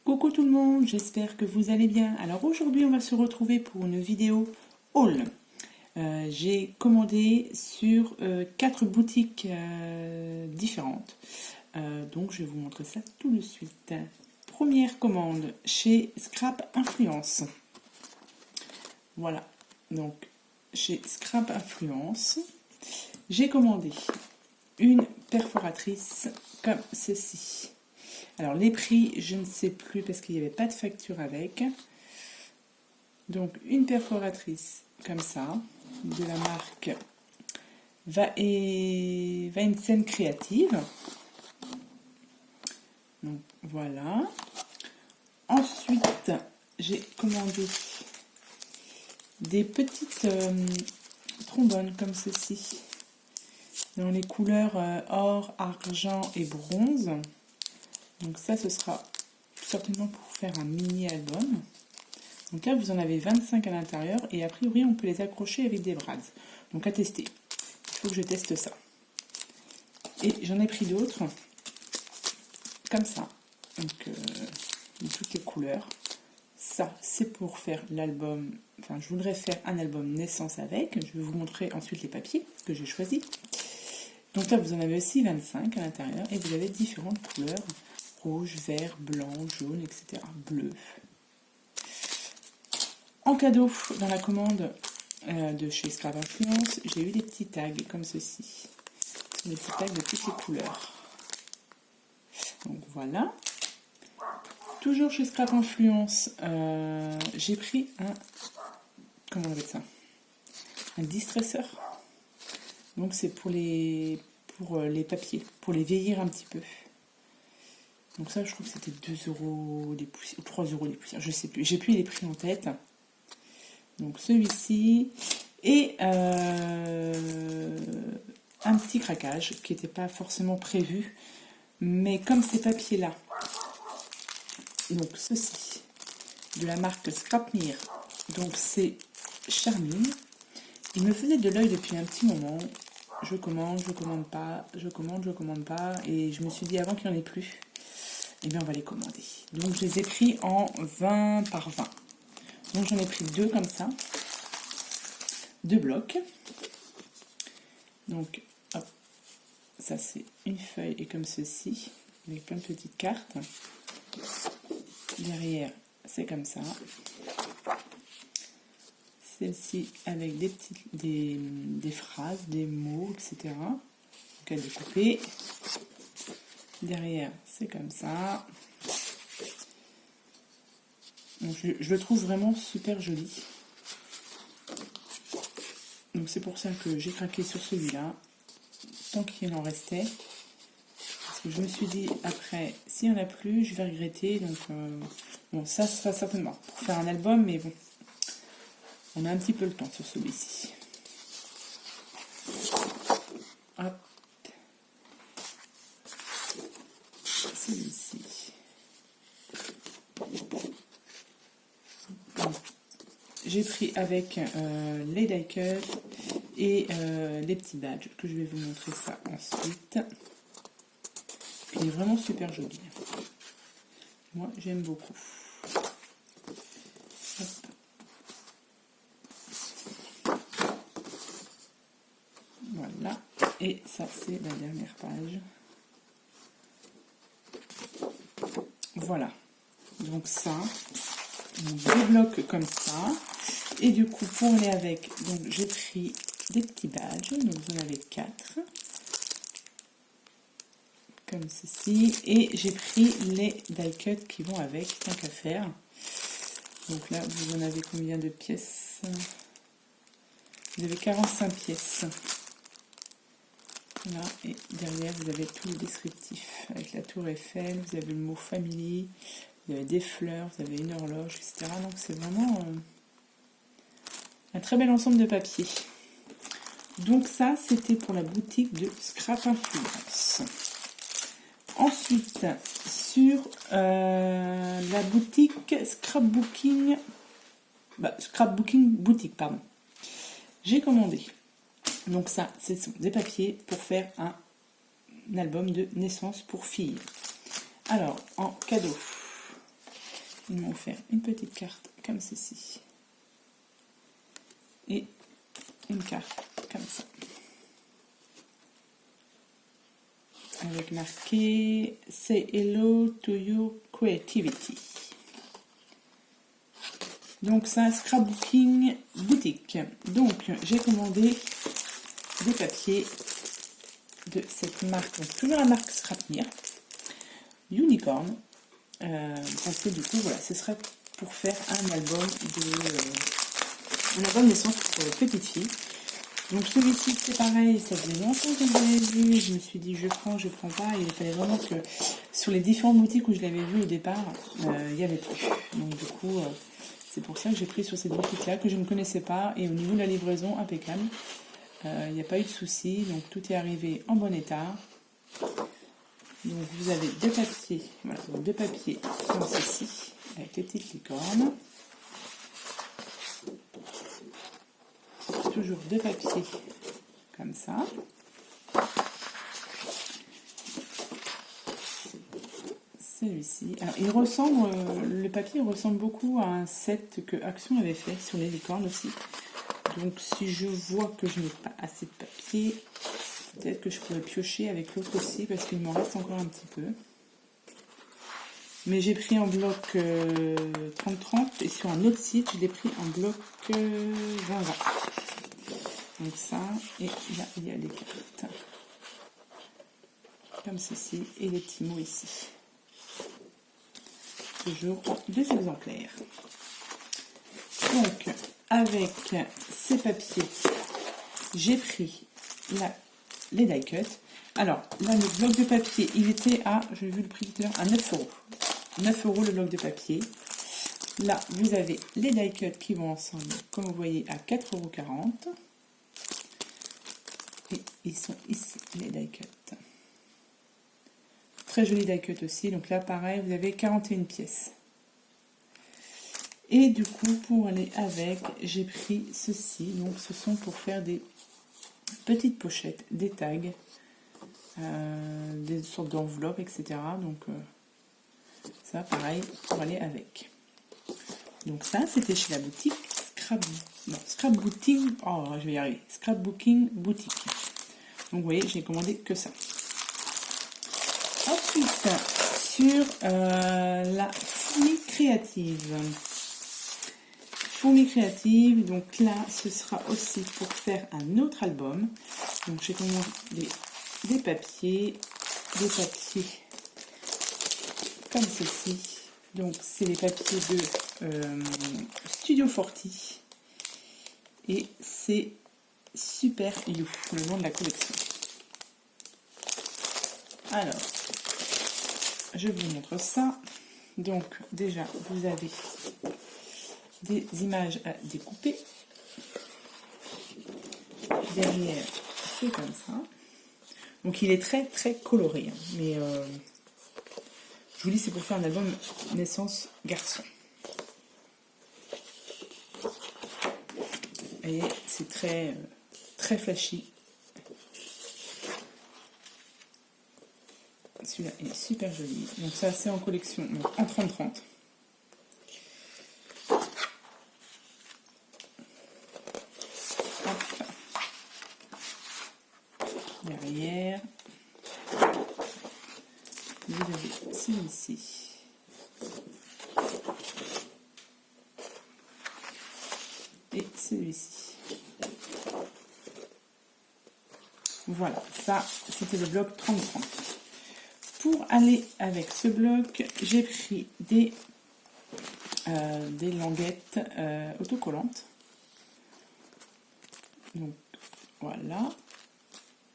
Coucou tout le monde, j'espère que vous allez bien. Alors aujourd'hui on va se retrouver pour une vidéo haul. J'ai commandé sur 4 boutiques différentes. Donc je vais vous montrer ça tout de suite. Première commande chez Scrap Influence. Voilà, donc chez Scrap Influence, j'ai commandé une perforatrice comme ceci. Alors les prix, je ne sais plus parce qu'il n'y avait pas de facture avec. Donc une perforatrice comme ça, de la marque Vaensen Créative. Donc voilà. Ensuite, j'ai commandé des petites trombones comme ceci, dans les couleurs or, argent et bronze. Donc ça, ce sera certainement pour faire un mini-album. Donc là, vous en avez 25 à l'intérieur et a priori, on peut les accrocher avec des brades. Donc à tester. Il faut que je teste ça. Et j'en ai pris d'autres, comme ça. Donc, de toutes les couleurs. Ça, c'est pour faire l'album. Enfin, je voudrais faire un album naissance avec. Je vais vous montrer ensuite les papiers que j'ai choisis. Donc là, vous en avez aussi 25 à l'intérieur et vous avez différentes couleurs. Rouge, vert, blanc, jaune, etc. Bleu. En cadeau, dans la commande de chez Scrap Influence, j'ai eu des petits tags comme ceci. Des petits tags de toutes les couleurs. Donc voilà. Toujours chez Scrap Influence, j'ai pris un... Comment on appelle ça? Un distresseur. Donc c'est pour les papiers, pour les vieillir un petit peu. Donc ça, je crois que c'était 2 € les poussières, ou 3 € les poussières, je sais plus. J'ai plus les prix en tête. Donc celui-ci. Et un petit craquage qui n'était pas forcément prévu. Mais comme ces papiers-là, donc ceci, de la marque Scrapmere, donc c'est Charmine. Il me faisait de l'œil depuis un petit moment. Je commande, je commande pas, je commande, je commande pas. Et je me suis dit avant qu'il n'y en ait plus, eh bien on va les commander. Donc je les ai pris en 20 par 20. Donc j'en ai pris 2 comme ça. 2 blocs. Donc hop, ça c'est une feuille et comme ceci, avec plein de petites cartes. Derrière c'est comme ça. Celle-ci avec des phrases, des mots, etc. Donc à découper. Derrière c'est comme ça. Donc je le trouve vraiment super joli. Donc c'est pour ça que j'ai craqué sur celui-là, tant qu'il en restait. Parce que je me suis dit, après, s'il n'y en a plus, je vais regretter. Donc bon, ça sera certainement pour faire un album, mais bon, on a un petit peu le temps sur celui-ci. Hop. Celui-ci. J'ai pris avec les die cuts et les petits badges que je vais vous montrer ça ensuite. Il est vraiment super joli. Moi j'aime beaucoup. Hop. Voilà. Et ça c'est la dernière page. Voilà. Donc ça, on débloque comme ça. Et du coup, pour aller avec, donc j'ai pris des petits badges, donc vous en avez 4, comme ceci, et j'ai pris les die cuts qui vont avec, tant qu'à faire. Donc là, vous en avez combien de pièces? Vous avez 45 pièces. Là, et derrière, vous avez tout le descriptif, avec la tour Eiffel, vous avez le mot family, vous avez des fleurs, vous avez une horloge, etc. Donc c'est vraiment... un très bel ensemble de papier. Donc ça, c'était pour la boutique de Scrap Influence. Ensuite, sur la boutique Scrapbooking Boutique, pardon. J'ai commandé. Donc ça, ce sont des papiers pour faire un album de naissance pour filles. Alors, en cadeau, ils m'ont offert une petite carte comme ceci. Et une carte comme ça. Avec marqué « Say hello to your creativity ». Donc c'est un scrapbooking boutique. Donc j'ai commandé des papiers de cette marque, donc toujours la marque Scrapmere, Unicorn. Parce que du coup voilà, ce serait pour faire un album naissance pour les petites filles. Donc celui-ci c'est pareil, ça faisait longtemps que je l'avais vu, je me suis dit je prends pas, et il fallait vraiment que sur les différentes boutiques où je l'avais vu au départ, il n'y avait plus. Donc du coup c'est pour ça que j'ai pris sur cette boutique là que je ne connaissais pas, et au niveau de la livraison impeccable, il n'y a pas eu de souci, donc tout est arrivé en bon état. Donc vous avez deux papiers, voilà, deux papiers comme ceci, avec les petites licornes. Toujours deux papiers comme ça. Celui-ci. Alors il ressemble, le papier ressemble beaucoup à un set que Action avait fait sur les licornes aussi. Donc si je vois que je n'ai pas assez de papier, peut-être que je pourrais piocher avec l'autre aussi, parce qu'il m'en reste encore un petit peu. Mais j'ai pris en bloc 30-30, et sur un autre site, je l'ai pris en bloc 20-20. Donc ça, et là il y a les cartes. Comme ceci, et les petits mots ici. Toujours deux exemplaires. Donc, avec ces papiers, j'ai pris les die cut. Alors, là, le bloc de papier, il était à, j'ai vu le prix tout à l'heure, à 9 €. 9 € le bloc de papier. Là, vous avez les die cut qui vont ensemble, comme vous voyez, à 4,40 €. Et ils sont ici, les die cut. Très joli die cut aussi. Donc là, pareil, vous avez 41 pièces. Et du coup, pour aller avec, j'ai pris ceci. Donc, ce sont pour faire des petites pochettes, des tags, des sortes d'enveloppes, etc. Donc, ça, pareil, pour aller avec. Donc ça, c'était chez la boutique Scrapbooking. Oh, je vais y arriver. Scrapbooking boutique. Donc, vous voyez, j'ai commandé que ça. Ensuite, sur la fourmi créative. Fourmi créative, donc là, ce sera aussi pour faire un autre album. Donc, j'ai commandé des papiers comme ceci. Donc, c'est les papiers de Studio Forti. Et c'est Super You, le nom de la collection. Alors, je vous montre ça. Donc, déjà, vous avez des images à découper. Derrière, c'est comme ça. Donc, il est très, très coloré. Hein. Mais, je vous dis, c'est pour faire un album naissance garçon. Vous voyez, c'est très, très flashy. Celui-là est super joli. Donc ça, c'est en collection, donc en 30-30. Derrière, vous avez celui-ci. Et celui-ci. Voilà, ça, c'était le bloc 30-30. Pour aller avec ce bloc, j'ai pris des languettes autocollantes. Donc, voilà.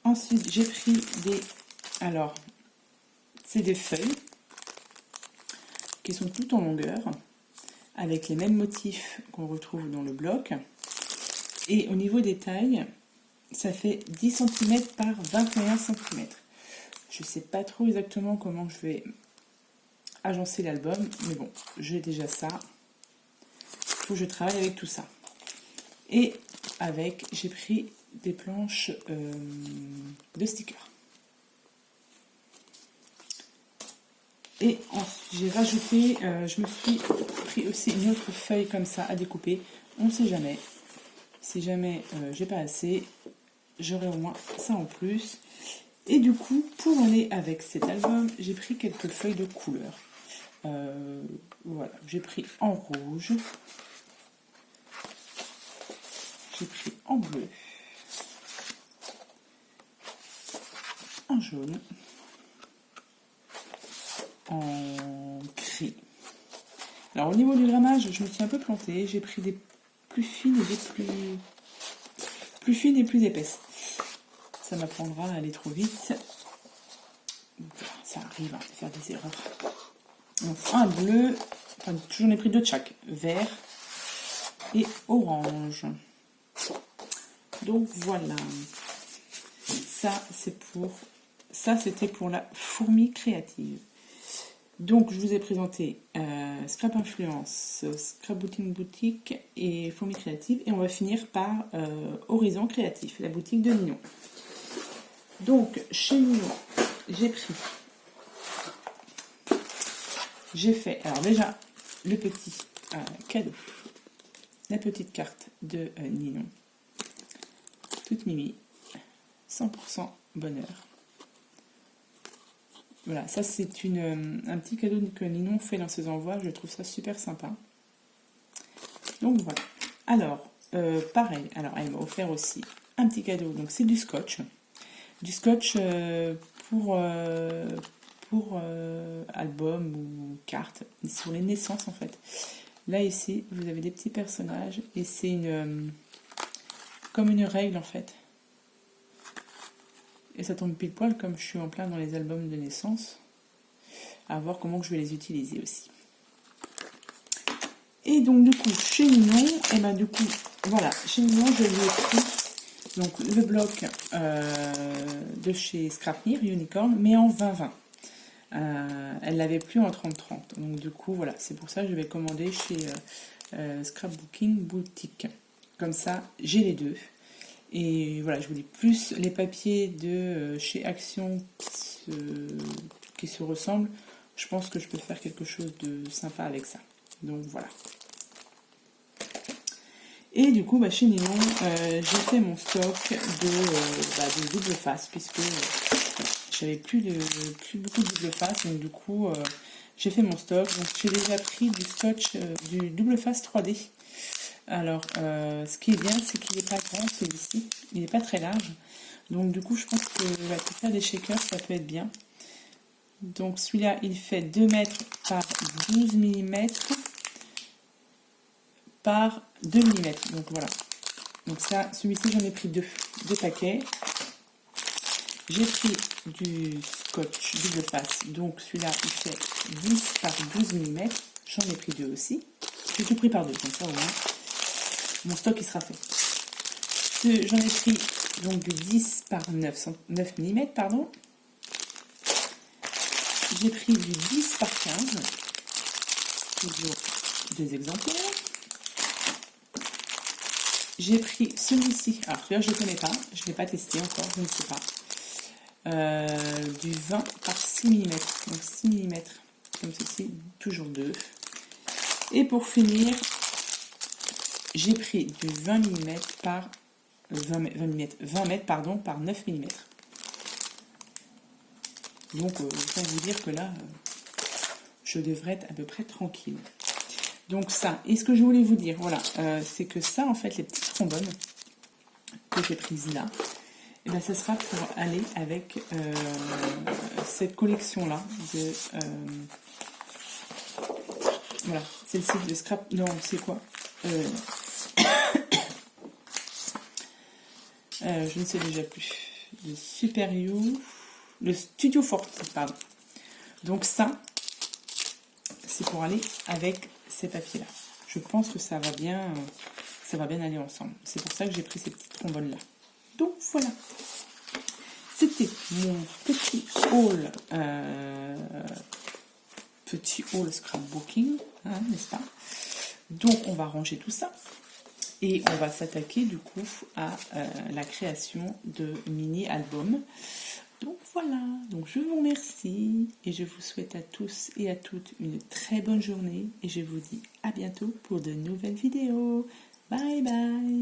Ensuite, j'ai pris alors, c'est des feuilles qui sont toutes en longueur, avec les mêmes motifs qu'on retrouve dans le bloc. Et au niveau des tailles, ça fait 10 cm par 21 cm. Je ne sais pas trop exactement comment je vais agencer l'album, mais bon, j'ai déjà ça. Il faut que je travaille avec tout ça. Et avec, j'ai pris des planches de stickers. Et ensuite, j'ai rajouté, je me suis pris aussi une autre feuille comme ça à découper. On ne sait jamais. Si jamais j'ai pas assez, j'aurai au moins ça en plus. Et du coup, pour aller avec cet album, j'ai pris quelques feuilles de couleur. Voilà, j'ai pris en rouge. J'ai pris en bleu. En jaune. En gris. Alors au niveau du grammage, je me suis un peu plantée. J'ai pris des plus fines et des plus fines et plus épaisses. Ça m'apprendra à aller trop vite. Ça arrive de faire des erreurs. Donc un bleu, enfin, j'en ai pris deux de chaque, vert et orange. Donc voilà. Ça c'était pour la fourmi créative. Donc je vous ai présenté Scrap Influence, Scrapbooking Boutique et Fourmi Créative. Et on va finir par Horizon Créatif, la boutique de Ninon. Donc chez Ninon, j'ai fait, alors déjà, le petit cadeau, la petite carte de Ninon, toute mimi, 100% bonheur. Voilà, ça c'est un petit cadeau que Ninon fait dans ses envois, je trouve ça super sympa. Donc voilà. Alors, pareil, alors elle m'a offert aussi un petit cadeau, donc c'est du scotch. Du scotch pour album ou carte, sur les naissances en fait. Là ici, vous avez des petits personnages et c'est comme une règle en fait. Et ça tombe pile poil comme je suis en plein dans les albums de naissance. À voir comment je vais les utiliser aussi. Et donc du coup, chez Ninon, et ben du coup, voilà, chez Ninon, je lui ai pris donc le bloc de chez Scrapnir, Unicorn, mais en 20-20. Elle l'avait plus en 30-30. Donc du coup, voilà, c'est pour ça que je vais commander chez Scrapbooking Boutique. Comme ça, j'ai les deux. Et voilà, je voulais plus les papiers de chez Action qui se ressemblent. Je pense que je peux faire quelque chose de sympa avec ça. Donc voilà. Et du coup, chez Ninon, j'ai fait mon stock de double face, puisque j'avais plus beaucoup de double face. Donc du coup, j'ai fait mon stock. Donc j'ai déjà pris du scotch, du double face 3D. Alors, ce qui est bien, c'est qu'il n'est pas grand, celui-ci. Il n'est pas très large. Donc du coup, je pense que pour faire des shakers, ça peut être bien. Donc celui-là, il fait 2 mètres par 12 mm par 2 mm. Donc voilà. Donc ça, celui-ci, j'en ai pris deux paquets. J'ai pris du scotch double face. Donc celui-là, il fait 10 par 12 mm. J'en ai pris deux aussi. J'ai tout pris par deux, comme ça au moins. Mon stock, il sera fait. J'en ai pris donc du 10 par 9 mm, pardon. J'ai pris du 10 par 15. Toujours deux exemplaires. J'ai pris celui-ci. Alors celui-là, je ne connais pas. Je ne l'ai pas testé encore, je ne sais pas. Du 20 par 6 mm. Donc 6 mm comme ceci, toujours deux. Et pour finir, j'ai pris du 20 mm par 20 mètres pardon, par 9 mm. Donc, autant vous dire que là, je devrais être à peu près tranquille. Donc ça, et ce que je voulais vous dire, voilà, c'est que ça, en fait, les petites trombones que j'ai prises là, et ben, ça sera pour aller avec cette collection-là de... voilà, celle-ci de scrap... Non, c'est quoi je ne sais déjà plus. Le Super You... Le Studio 40, pardon. Donc ça, c'est pour aller avec ces papiers-là. Je pense que ça va bien aller ensemble. C'est pour ça que j'ai pris ces petites trombones-là. Donc voilà. C'était mon petit haul scrapbooking, hein, n'est-ce pas? Donc on va ranger tout ça. Et on va s'attaquer du coup à la création de mini-albums. Donc voilà, donc je vous remercie et je vous souhaite à tous et à toutes une très bonne journée et je vous dis à bientôt pour de nouvelles vidéos. Bye bye.